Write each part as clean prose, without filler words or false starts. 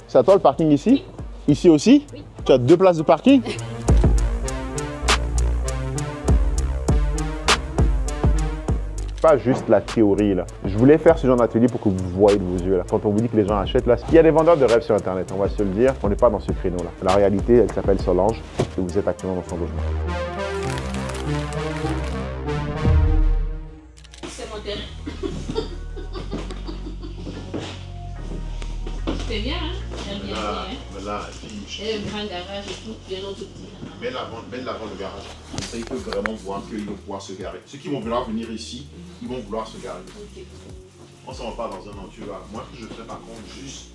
C'est à toi le parking ici? Ici aussi? Oui. Tu as 2 places de parking? Pas juste la théorie là. Je voulais faire ce genre d'atelier pour que vous voyez de vos yeux là. Quand on vous dit que les gens achètent là, il y a des vendeurs de rêves sur internet, on va se le dire. On n'est pas dans ce créneau là. La réalité, elle s'appelle Solange et vous êtes actuellement dans son logement. C'est mon terrain. C'est bien, hein? J'aime bien. Mais là, Et le grand garage et tout, les autres petits. mets l'avant le garage. Comme ça, ils peuvent vraiment voir qu'ils vont pouvoir se garer. Ceux qui vont vouloir venir ici, ils vont vouloir se garer. Okay. On ne s'en va pas dans un entur là. Moi, ce que je fais par contre, juste,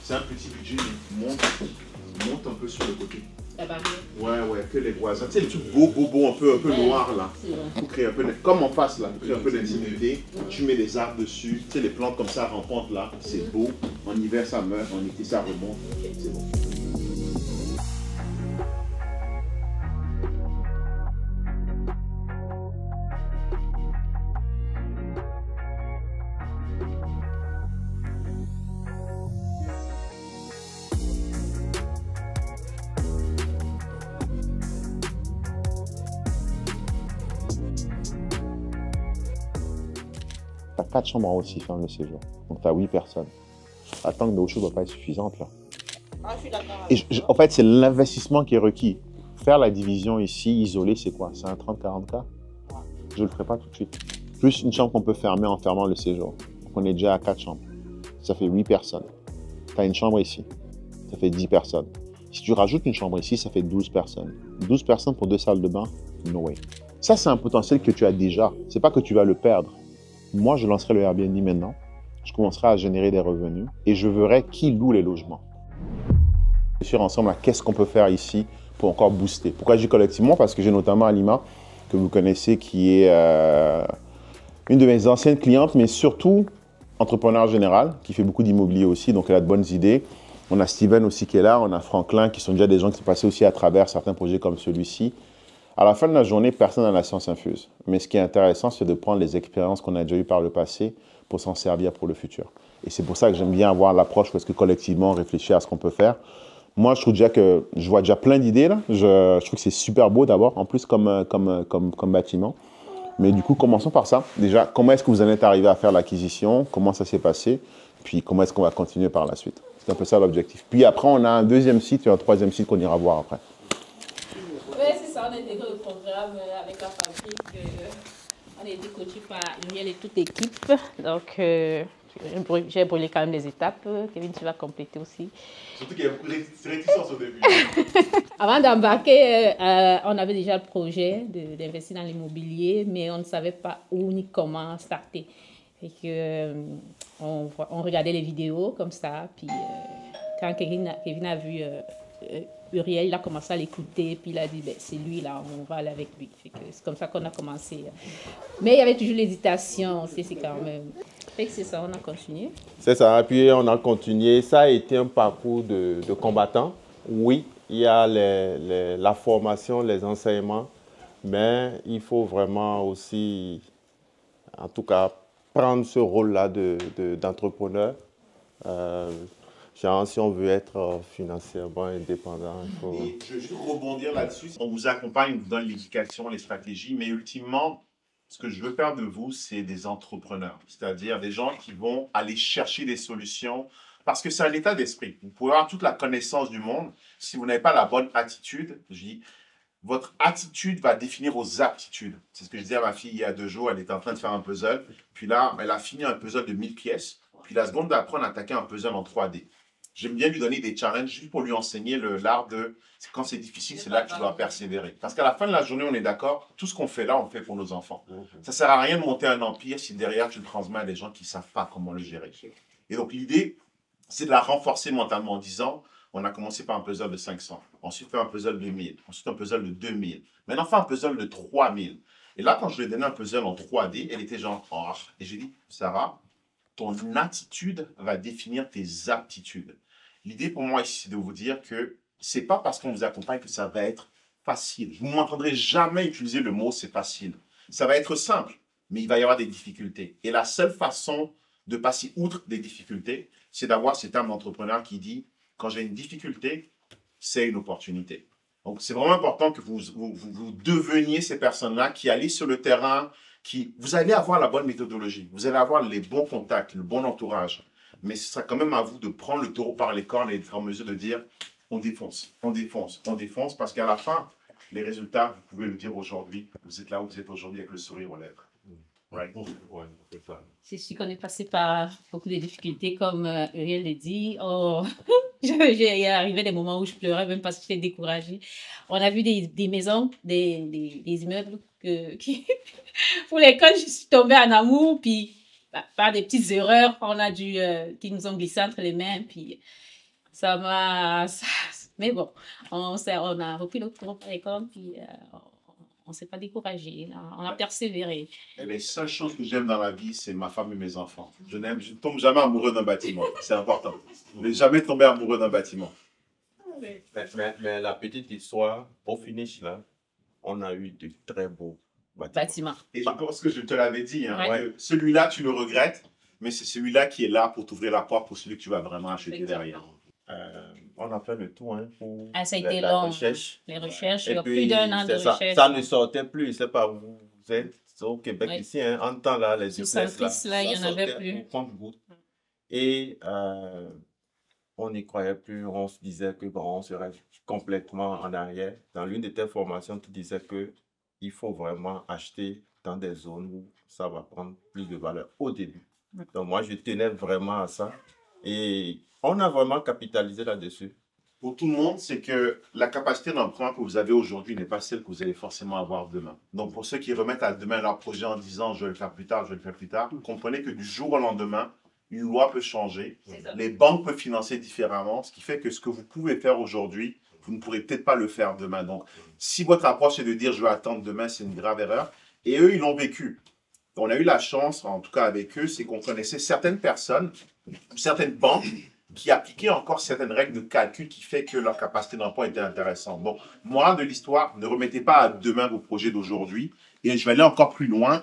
c'est un petit budget, mais monte un peu sur le côté. La barrière. Ouais, que les voisins. Tu sais, les trucs beaux, un peu noirs là. Pour créer un peu, comme en face là, pour créer un peu d'intimité. Tu mets des arbres dessus. Tu sais, les plantes comme ça rampantes là, c'est beau. En hiver, ça meurt. En été, ça remonte. C'est bon. Tu as 4 chambres en haut si ferme le séjour. Donc tu as 8 personnes. La tank de Osho ne va pas être suffisante là. Ah, je suis d'accord. Et en fait, c'est l'investissement qui est requis. Faire la division ici, isolée, c'est quoi? C'est un 30-40K? Je ne le ferai pas tout de suite. Plus une chambre qu'on peut fermer en fermant le séjour. Donc on est déjà à 4 chambres. Ça fait 8 personnes. Tu as une chambre ici. Ça fait 10 personnes. Si tu rajoutes une chambre ici, ça fait 12 personnes. 12 personnes pour 2 salles de bain? No way. Ça, c'est un potentiel que tu as déjà. C'est pas que tu vas le perdre. Moi, je lancerai le Airbnb maintenant. Je commencerai à générer des revenus et je verrai qui loue les logements. Réfléchir ensemble à qu'est-ce qu'on peut faire ici pour encore booster. Pourquoi je dis collectivement? Parce que j'ai notamment Alima, que vous connaissez, qui est une de mes anciennes clientes, mais surtout entrepreneur général, qui fait beaucoup d'immobilier aussi, donc elle a de bonnes idées. On a Steven aussi qui est là, on a Franklin, qui sont déjà des gens qui sont passés aussi à travers certains projets comme celui-ci. À la fin de la journée, personne n'a la science infuse. Mais ce qui est intéressant, c'est de prendre les expériences qu'on a déjà eues par le passé pour s'en servir pour le futur. Et c'est pour ça que j'aime bien avoir l'approche parce que collectivement, on réfléchit à ce qu'on peut faire. Moi, je trouve déjà que je vois déjà plein d'idées là. Je trouve que c'est super beau d'abord, en plus comme bâtiment. Mais du coup, commençons par ça. Déjà, comment est-ce que vous en êtes arrivé à faire l'acquisition? Comment ça s'est passé? Puis comment est-ce qu'on va continuer par la suite? C'est un peu ça l'objectif. Puis après, on a un deuxième site et un troisième site qu'on ira voir après. Oui, c'est ça, on a intégré le programme avec la fabrique. On a été coaché par Luriel et toute l'équipe. Donc, j'ai brûlé quand même les étapes. Kevin, tu vas compléter aussi. Surtout qu'il y a beaucoup de réticences au début. Avant d'embarquer, on avait déjà le projet d'investir dans l'immobilier, mais on ne savait pas où ni comment starter. Et que, on regardait les vidéos comme ça. Puis, quand Kevin a vu Uriel, il a commencé à l'écouter, puis il a dit, ben, c'est lui là, on va aller avec lui. C'est comme ça qu'on a commencé. Mais il y avait toujours l'hésitation, c'est quand même. C'est ça, on a continué. C'est ça, et puis on a continué. Ça a été un parcours de combattant. Oui, il y a la formation, les enseignements, mais il faut vraiment aussi, en tout cas, prendre ce rôle-là d'entrepreneur. Genre, si on veut être financièrement indépendant, il faut... Et je veux juste rebondir là-dessus. On vous accompagne, on vous donne l'éducation, les stratégies, mais ultimement, ce que je veux faire de vous, c'est des entrepreneurs. C'est-à-dire des gens qui vont aller chercher des solutions parce que c'est un état d'esprit. Vous pouvez avoir toute la connaissance du monde. Si vous n'avez pas la bonne attitude, je dis, votre attitude va définir vos aptitudes. C'est ce que je disais à ma fille il y a 2 jours. Elle était en train de faire un puzzle. Puis là, elle a fini un puzzle de 1000 pièces. Puis la seconde d'apprendre à attaquer un puzzle en 3D. J'aime bien lui donner des challenges juste pour lui enseigner l'art de... Quand c'est difficile, c'est là que tu dois persévérer. Parce qu'à la fin de la journée, on est d'accord, tout ce qu'on fait là, on le fait pour nos enfants. Ça ne sert à rien de monter un empire si derrière, tu le transmets à des gens qui ne savent pas comment le gérer. Et donc, l'idée, c'est de la renforcer mentalement en disant, on a commencé par un puzzle de 500, ensuite fait un puzzle de 1000, ensuite un puzzle de 2000, maintenant on fait un puzzle de 3000. Et là, quand je lui ai donné un puzzle en 3D, elle était genre, oh. Et j'ai dit, Sarah, ton attitude va définir tes aptitudes. L'idée pour moi ici, c'est de vous dire que ce n'est pas parce qu'on vous accompagne que ça va être facile. Vous ne m'entendrez jamais utiliser le mot « c'est facile ». Ça va être simple, mais il va y avoir des difficultés. Et la seule façon de passer outre des difficultés, c'est d'avoir cet âme d'entrepreneur qui dit Quand j'ai une difficulté, c'est une opportunité. Donc, c'est vraiment important que vous deveniez ces personnes-là qui allez sur le terrain, vous allez avoir la bonne méthodologie, vous allez avoir les bons contacts, le bon entourage. Mais ce sera quand même à vous de prendre le taureau par les cornes et d'être en mesure de dire on défonce, on défonce, on défonce, parce qu'à la fin, les résultats, vous pouvez le dire aujourd'hui, vous êtes là où vous êtes aujourd'hui avec le sourire aux lèvres. Right. Ouais, c'est ça. C'est sûr qu'on est passé par beaucoup de difficultés, comme Uriel l'a dit. Oh, j'ai arrivé des moments où je pleurais, même parce que j'étais découragée. On a vu des maisons, des immeubles pour lesquels je suis tombée en amour, puis par des petites erreurs, on a dû, qui nous ont glissé entre les mains, puis ça m'a... Mais bon, on a repris notre tour par les cornes, puis on ne s'est pas découragé, on a persévéré. Et les seules choses que j'aime dans la vie, c'est ma femme et mes enfants. Je ne tombe jamais amoureux d'un bâtiment. C'est important. Je n'ai jamais tombé amoureux d'un bâtiment. Mais la petite histoire, au finish, là, on a eu de très beaux bâtiments. Et je pense que je te l'avais dit, hein, Ouais. celui-là, tu le regrettes, mais c'est celui-là qui est là pour t'ouvrir la porte pour celui que tu vas vraiment acheter derrière. On a fait le tout pour ça a été la long. recherche. Les recherches, Et il y a puis, plus d'un an de c'est ça. recherche. Ça ne sortait plus. C'est pas vous êtes au Québec Oui. ici, hein, en temps là, les Sous duplexes là, Saint-Christ, là, il y ça en avait sortait plus. au compte-gouttes. Et on n'y croyait plus. On se disait que bon, on serait complètement en arrière. Dans l'une de tes formations, tu disais que il faut vraiment acheter dans des zones où ça va prendre plus de valeur au début. Donc moi, je tenais vraiment à ça. Et on a vraiment capitalisé là-dessus. Pour tout le monde, c'est que la capacité d'emprunt que vous avez aujourd'hui n'est pas celle que vous allez forcément avoir demain. Donc, pour ceux qui remettent à demain leur projet en disant « je vais le faire plus tard, je vais le faire plus tard », comprenez que du jour au lendemain, une loi peut changer, les banques peuvent financer différemment, ce qui fait que ce que vous pouvez faire aujourd'hui, vous ne pourrez peut-être pas le faire demain. Donc, si votre approche est de dire « je vais attendre demain », c'est une grave erreur. Et eux, ils l'ont vécu. On a eu la chance, en tout cas avec eux, c'est qu'on connaissait certaines personnes, certaines banques, qui appliquaient encore certaines règles de calcul qui fait que leur capacité d'emprunt était intéressante. Bon, morale de l'histoire, ne remettez pas à demain vos projets d'aujourd'hui. Et je vais aller encore plus loin.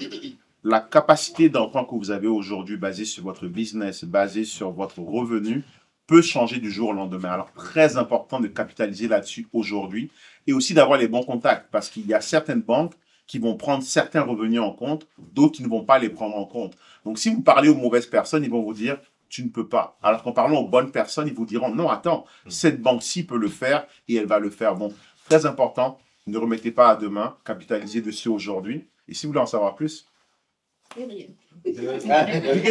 La capacité d'emprunt que vous avez aujourd'hui, basée sur votre business, basée sur votre revenu, peut changer du jour au lendemain. Alors, très important de capitaliser là-dessus aujourd'hui et aussi d'avoir les bons contacts parce qu'il y a certaines banques qui vont prendre certains revenus en compte, d'autres qui ne vont pas les prendre en compte. Donc, si vous parlez aux mauvaises personnes, ils vont vous dire tu ne peux pas. Alors qu'en parlant aux bonnes personnes, ils vous diront non, attends, cette banque-ci peut le faire et elle va le faire. Bon, très important, ne remettez pas à demain, capitalisez dessus aujourd'hui. Et si vous voulez en savoir plus, cliquez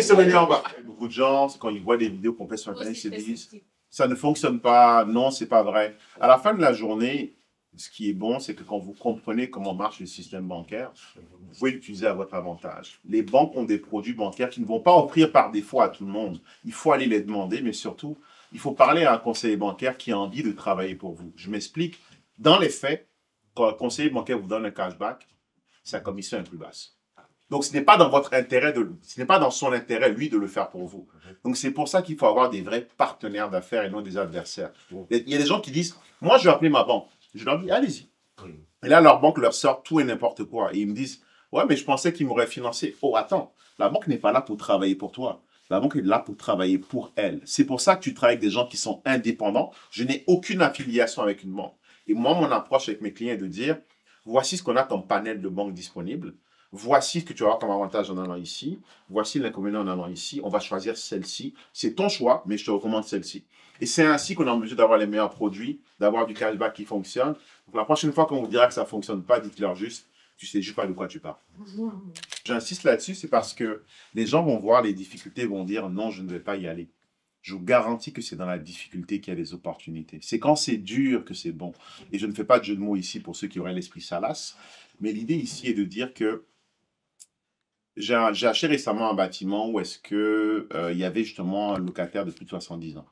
sur le lien en bas. Beaucoup de gens, quand ils voient des vidéos qu'on fait sur Internet, ils se disent ça ne fonctionne pas, non, c'est pas vrai. À la fin de la journée, ce qui est bon, c'est que quand vous comprenez comment marche le système bancaire, vous pouvez l'utiliser à votre avantage. Les banques ont des produits bancaires qui ne vont pas offrir par défaut à tout le monde. Il faut aller les demander, mais surtout, il faut parler à un conseiller bancaire qui a envie de travailler pour vous. Je m'explique. Dans les faits, quand un conseiller bancaire vous donne un cashback, sa commission est plus basse. Donc, ce n'est pas dans votre intérêt, ce n'est pas dans son intérêt, lui, de le faire pour vous. Donc, c'est pour ça qu'il faut avoir des vrais partenaires d'affaires et non des adversaires. Il y a des gens qui disent, moi, je vais appeler ma banque. Je leur dis, allez-y. Et là, leur banque leur sort tout et n'importe quoi. Et ils me disent, ouais, mais je pensais qu'ils m'auraient financé. Oh, attends, la banque n'est pas là pour travailler pour toi. La banque est là pour travailler pour elle. C'est pour ça que tu travailles avec des gens qui sont indépendants. Je n'ai aucune affiliation avec une banque. Et moi, mon approche avec mes clients est de dire, voici ce qu'on a comme panel de banques disponibles. Voici ce que tu vas avoir comme avantage en allant ici. Voici l'inconvénient en allant ici. On va choisir celle-ci. C'est ton choix, mais je te recommande celle-ci. Et c'est ainsi qu'on est en mesure d'avoir les meilleurs produits, d'avoir du cashback qui fonctionne. Donc, la prochaine fois qu'on vous dira que ça ne fonctionne pas, dites-leur juste, tu sais juste pas de quoi tu parles. J'insiste là-dessus, c'est parce que les gens vont voir les difficultés, vont dire non, je ne vais pas y aller. Je vous garantis que c'est dans la difficulté qu'il y a des opportunités. C'est quand c'est dur que c'est bon. Et je ne fais pas de jeu de mots ici pour ceux qui auraient l'esprit salace. Mais l'idée ici est de dire que j'ai acheté récemment un bâtiment où est-ce que, il y avait justement un locataire de plus de 70 ans.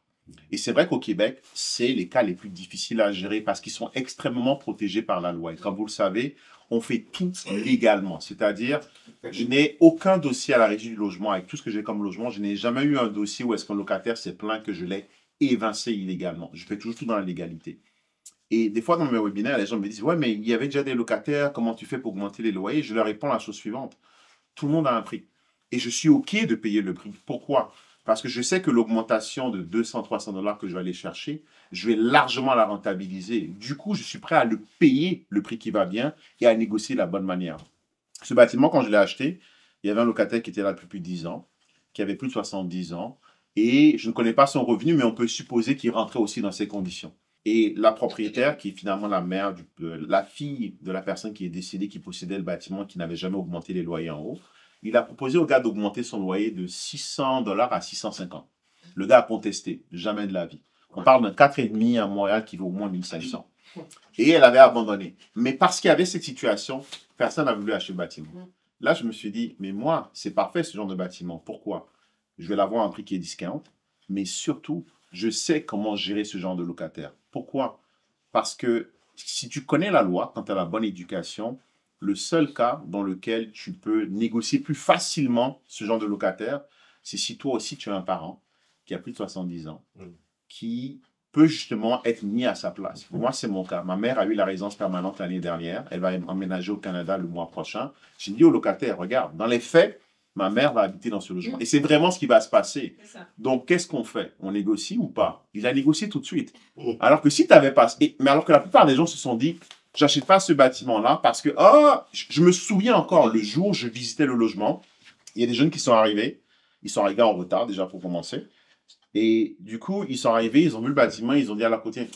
Et c'est vrai qu'au Québec, c'est les cas les plus difficiles à gérer parce qu'ils sont extrêmement protégés par la loi. Et comme vous le savez, on fait tout légalement. C'est-à-dire, je n'ai aucun dossier à la régie du logement. Avec tout ce que j'ai comme logement, je n'ai jamais eu un dossier où est-ce qu'un locataire s'est plaint que je l'ai évincé illégalement. Je fais toujours tout dans la légalité. Et des fois, dans mes webinaires, les gens me disent « Ouais, mais il y avait déjà des locataires, comment tu fais pour augmenter les loyers ?» Je leur réponds la chose suivante. Tout le monde a un prix. Et je suis OK de payer le prix. Pourquoi? Parce que je sais que l'augmentation de 200-300 $ que je vais aller chercher, je vais largement la rentabiliser. Du coup, je suis prêt à le payer le prix qui va bien et à négocier de la bonne manière. Ce bâtiment, quand je l'ai acheté, il y avait un locataire qui était là depuis plus de 10 ans, qui avait plus de 70 ans. Et je ne connais pas son revenu, mais on peut supposer qu'il rentrait aussi dans ces conditions. Et la propriétaire, qui est finalement la mère, la fille de la personne qui est décédée, qui possédait le bâtiment, qui n'avait jamais augmenté les loyers en haut, il a proposé au gars d'augmenter son loyer de 600 $ à 650. Le gars a contesté, jamais de la vie. On parle d'un 4,5 à Montréal qui vaut au moins 1500. Et elle avait abandonné. Mais parce qu'il y avait cette situation, personne n'a voulu acheter le bâtiment. Là, je me suis dit, mais moi, c'est parfait ce genre de bâtiment. Pourquoi? Je vais l'avoir à un prix qui est discount, mais surtout, je sais comment gérer ce genre de locataire. Pourquoi? Parce que si tu connais la loi, quand tu as la bonne éducation, le seul cas dans lequel tu peux négocier plus facilement ce genre de locataire, c'est si toi aussi tu as un parent qui a plus de 70 ans, qui peut justement être mis à sa place. Moi, c'est mon cas. Ma mère a eu la résidence permanente l'année dernière. Elle va emménager au Canada le mois prochain. J'ai dit au locataire, regarde, dans les faits, ma mère va habiter dans ce logement. Et c'est vraiment ce qui va se passer. Donc, qu'est-ce qu'on fait? On négocie ou pas? Il a négocié tout de suite. Alors que si tu n'avais pas... Mais alors que la plupart des gens se sont dit, j'achète pas ce bâtiment-là parce que, je me souviens encore, le jour où je visitais le logement, il y a des jeunes qui sont arrivés. Ils sont arrivés en retard, déjà, pour commencer. Et du coup, ils sont arrivés, ils ont vu le bâtiment, ils ont dit à la côté,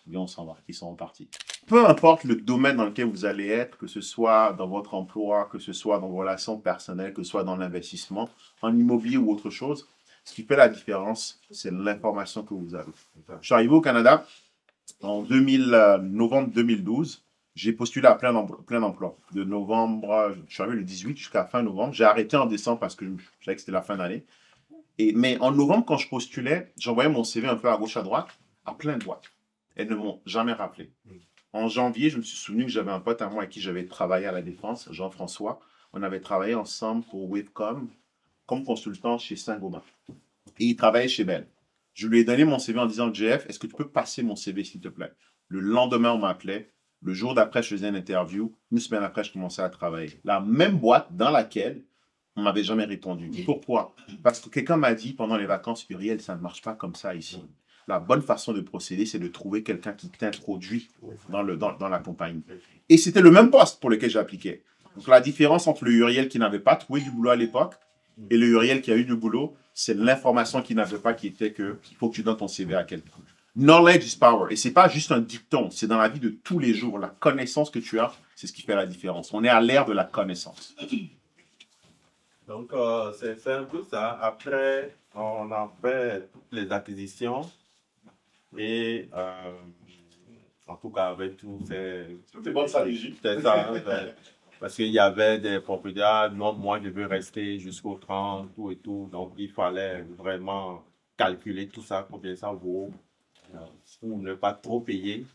bien, on s'en va. Ils sont repartis. Peu importe le domaine dans lequel vous allez être, que ce soit dans votre emploi, que ce soit dans vos relations personnelles, que ce soit dans l'investissement, en immobilier ou autre chose, ce qui fait la différence, c'est l'information que vous avez. Je suis arrivé au Canada en novembre 2012. J'ai postulé à plein d'emplois. De novembre, je suis arrivé le 18 jusqu'à fin novembre. J'ai arrêté en décembre parce que je savais que c'était la fin d'année. Mais en novembre, quand je postulais, j'envoyais mon CV un peu à gauche, à droite, à plein de boîtes. Elles ne m'ont jamais rappelé. En janvier, je me suis souvenu que j'avais un pote à moi avec qui j'avais travaillé à la Défense, Jean-François. On avait travaillé ensemble pour Wavecom comme consultant chez Saint-Gobain. Et il travaillait chez Bell. Je lui ai donné mon CV en disant, JF, est-ce que tu peux passer mon CV, s'il te plaît? Le lendemain, on m'appelait. Le jour d'après, je faisais une interview. Une semaine après, je commençais à travailler. La même boîte dans laquelle on ne m'avait jamais répondu. Pourquoi? Parce que quelqu'un m'a dit pendant les vacances, Uriel, ça ne marche pas comme ça ici. La bonne façon de procéder, c'est de trouver quelqu'un qui t'introduit dans la compagnie. Et c'était le même poste pour lequel j'appliquais. Donc la différence entre le Uriel qui n'avait pas trouvé du boulot à l'époque et le Uriel qui a eu du boulot, c'est l'information qu'il n'avait pas qui était qu'il faut que tu donnes ton CV à quelqu'un. Knowledge is power. Et ce n'est pas juste un dicton, c'est dans la vie de tous les jours. La connaissance que tu as, c'est ce qui fait la différence. On est à l'ère de la connaissance. Donc, c'est un peu ça. Après, on a fait toutes les acquisitions. Et en tout cas, avec tout, c'est bonne stratégie. C'est ça. Parce qu'il y avait des propriétaires, non, moi je veux rester jusqu'au 30, tout et tout. Donc, il fallait vraiment calculer tout ça, combien ça vaut, pour ne pas trop payer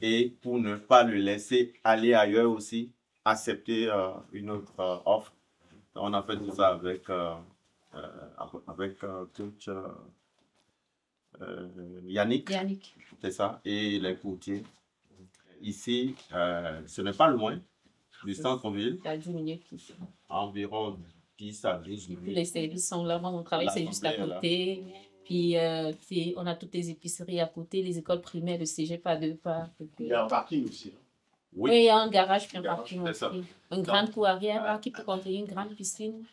et pour ne pas le laisser aller ailleurs aussi, accepter une autre offre. On a fait tout ça avec coach Yannick. C'est ça, et les courtiers. Ici, ce n'est pas loin du centre-ville. Il y a 10 minutes ici. Environ 10 à 12 minutes. Tous les services sont là. Mon travail, c'est juste à côté. Puis, on a toutes les épiceries à côté, les écoles primaires, le cégep à 2 pas. Il y a un parking aussi. Oui, il y a un garage puis un parking aussi. Ça. Une grande cour arrière qui peut contenir une grande piscine.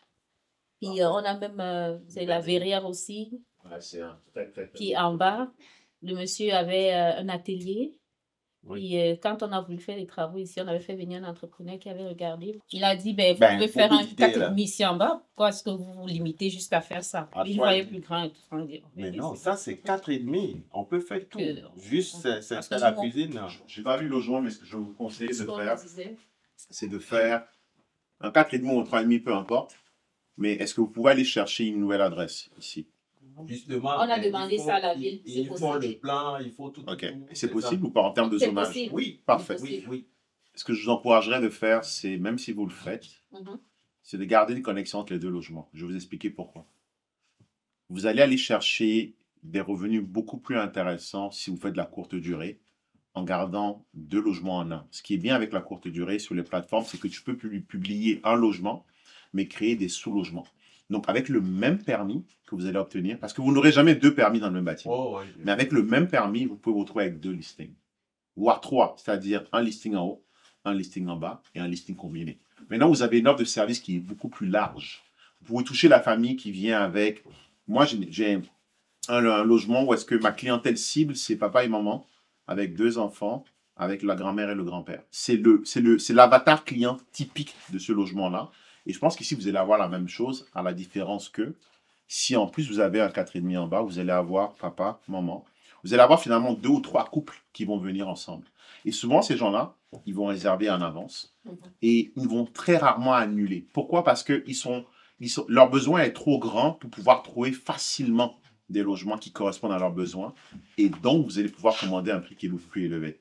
Puis, on a même la verrière aussi. Ouais, c'est Puis, en bas, le monsieur avait un atelier. Oui. Puis, quand on a voulu faire les travaux ici, on avait fait venir un entrepreneur qui avait regardé. Il a dit, vous pouvez faire un 4,5 ici en bas. Pourquoi est-ce que vous vous limitez jusqu'à faire ça? Il voyait plus grand et tout. Mais non, ça c'est 4,5. On peut faire tout. Juste, c'est la cuisine. Je n'ai pas vu le logement, mais ce que je vous conseille de faire, c'est de faire un 4,5 ou un 3,5, peu importe. Mais est-ce que vous pouvez aller chercher une nouvelle adresse ici? Justement, on a demandé ça à la ville. Il faut le plan, il faut tout. Ok. C'est possible ou pas en termes de zonage? Possible. Oui, parfait. Oui. Ce que je vous encouragerais de faire, c'est, même si vous le faites, c'est de garder une connexion entre les deux logements. Je vais vous expliquer pourquoi. Vous allez aller chercher des revenus beaucoup plus intéressants si vous faites de la courte durée en gardant 2 logements en un. Ce qui est bien avec la courte durée sur les plateformes, c'est que tu peux publier un logement, mais créer des sous-logements. Donc, avec le même permis que vous allez obtenir, parce que vous n'aurez jamais 2 permis dans le même bâtiment. Oh, ouais. Mais avec le même permis, vous pouvez vous retrouver avec 2 listings. Voire 3, c'est-à-dire un listing en haut, un listing en bas et un listing combiné. Maintenant, vous avez une offre de service qui est beaucoup plus large. Vous pouvez toucher la famille qui vient avec... Moi, j'ai un logement où est-ce que ma clientèle cible, c'est papa et maman, avec 2 enfants, avec la grand-mère et le grand-père. C'est l'avatar client typique de ce logement-là. Et je pense qu'ici, vous allez avoir la même chose, à la différence que si en plus vous avez un 4,5 en bas, vous allez avoir papa, maman. Vous allez avoir finalement 2 ou 3 couples qui vont venir ensemble. Et souvent, ces gens-là, ils vont réserver en avance et ils vont très rarement annuler. Pourquoi? Parce que leur besoin est trop grand pour pouvoir trouver facilement des logements qui correspondent à leurs besoins. Et donc, vous allez pouvoir commander un prix qui est beaucoup plus élevé.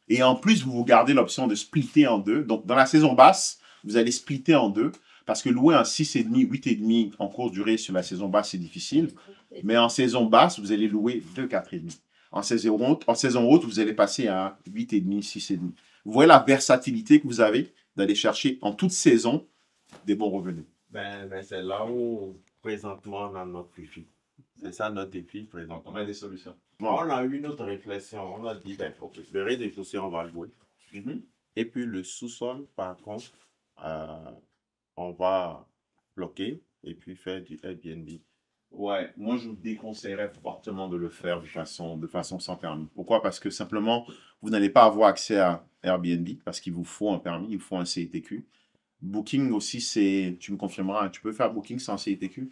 Et en plus, vous gardez l'option de splitter en 2. Donc, dans la saison basse, vous allez splitter en 2 parce que louer un 6,5, 8,5 en courte durée sur la saison basse, c'est difficile. Mais en saison basse, vous allez louer 2 4,5. En saison haute, vous allez passer à 8,5, 6,5. Vous voyez la versatilité que vous avez d'aller chercher en toute saison des bons revenus. Ben, c'est là où, présentement, on a notre défi. C'est ça notre défi, présentement. On a des solutions. On a eu une autre réflexion. On a dit, ben, ok, le rez-de-chaussée, on va louer. Et puis, le sous-sol, par contre, on va bloquer et puis faire du Airbnb. Ouais, moi je vous déconseillerais fortement de le faire de façon sans permis. Pourquoi? Parce que simplement, vous n'allez pas avoir accès à Airbnb parce qu'il vous faut un permis, il vous faut un CITQ. Booking aussi, tu me confirmeras, tu peux faire Booking sans CITQ.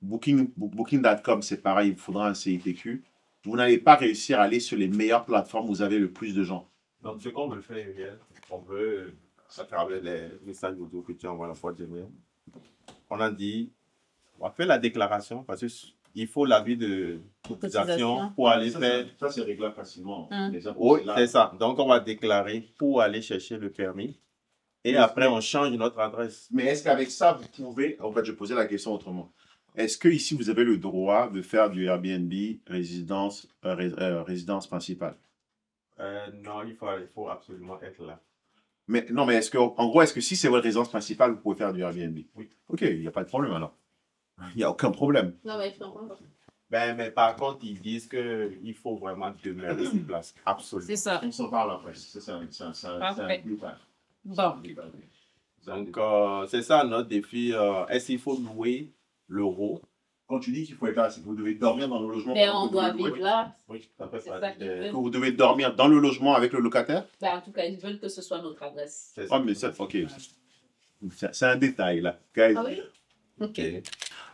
Booking.com, c'est pareil, il vous faudra un CITQ. Vous n'allez pas réussir à aller sur les meilleures plateformes où vous avez le plus de gens. Donc, ce qu'on veut faire, Uriel, on veut, à travers les messages audio que tu envoies à la fois de Gmail, on a dit, on va faire la déclaration parce qu'il faut l'avis de cotisation pour aller faire. Ça, c'est réglable facilement. Oui, c'est ça. Donc, on va déclarer pour aller chercher le permis. Et après, on change notre adresse. Mais est-ce qu'avec ça, vous pouvez... En fait, je posais la question autrement. Est-ce que ici vous avez le droit de faire du Airbnb résidence principale? Non, il faut absolument être là. Mais non, mais est-ce que si c'est votre résidence principale, vous pouvez faire du Airbnb? Oui. Ok, il n'y a pas de problème alors. Il n'y a aucun problème. Non, mais je comprends. Mais par contre, ils disent qu'il faut vraiment demeurer sur place. Absolument. C'est ça. On s'en parle après. C'est un Bon. Donc, c'est ça notre défi. Est-ce qu'il faut louer l'euro? Quand tu dis qu'il faut être là, c'est que vous devez dormir dans le logement. Mais on doit vivre là. Oui, tout à fait. C'est ça qu'ils veulent. Que vous devez dormir dans le logement avec le locataire? Ben, en tout cas, ils veulent que ce soit notre adresse. C'est ça. Oh, mais ça, ok. C'est un détail là. Guys. Ah oui? Ok.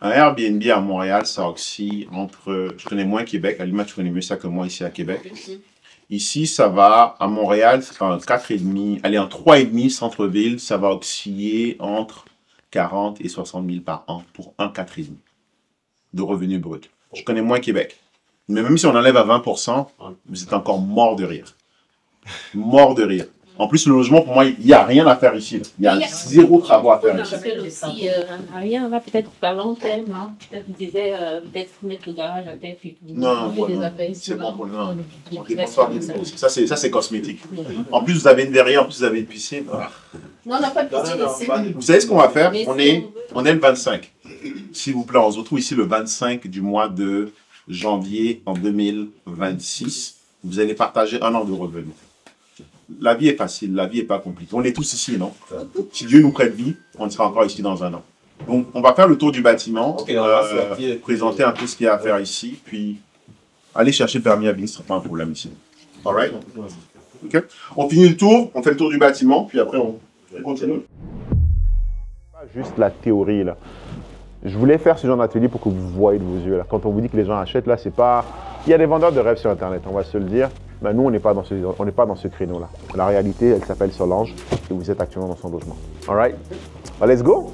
Un Airbnb à Montréal, ça oscille entre... Je connais moins Québec. À l'image, tu connais mieux ça que moi ici à Québec. Ici, ça va, à Montréal, en 4,5, allez, en 3,5 centre-ville, ça va osciller entre 40 et 60 000 par an pour un 4,5 de revenus bruts. Je connais moins Québec. Mais même si on enlève à 20%, vous êtes encore mort de rire. Mort de rire. En plus, le logement, pour moi, il n'y a rien à faire ici. Il y a zéro travaux à faire ici. Aussi, rien, là, peut-être pas long terme, hein. Peut-être, il disait, peut-être mettre le garage à terre, puis Non, des affaires ici. c'est bon pour nous. Ça, c'est cosmétique. En plus, vous avez une verrière, en plus, vous avez une piscine. Non, on n'a pas de piscine ici. Vous savez ce qu'on va faire? Mais On si est le 25. S'il vous plaît, on se retrouve ici le 25 du mois de janvier en 2026. Vous allez partager 1 an de revenus. La vie est facile, la vie n'est pas compliquée. On est tous ici, non? Si Dieu nous prête vie, on sera encore ici dans 1 an. Donc, on va faire le tour du bâtiment, présenter un peu ce qu'il y a à faire ici, puis aller chercher le permis à vie, ce ne sera pas un problème ici. All right? Okay. On finit le tour, on fait le tour du bâtiment, puis après on continue. Pas juste la théorie, là. Je voulais faire ce genre d'atelier pour que vous voyez de vos yeux. Là. Quand on vous dit que les gens achètent, là, c'est pas... Il y a des vendeurs de rêves sur Internet, on va se le dire. Mais nous, on n'est pas dans ce créneau-là. La réalité, elle s'appelle Solange et vous êtes actuellement dans son logement. All right? Well, let's go!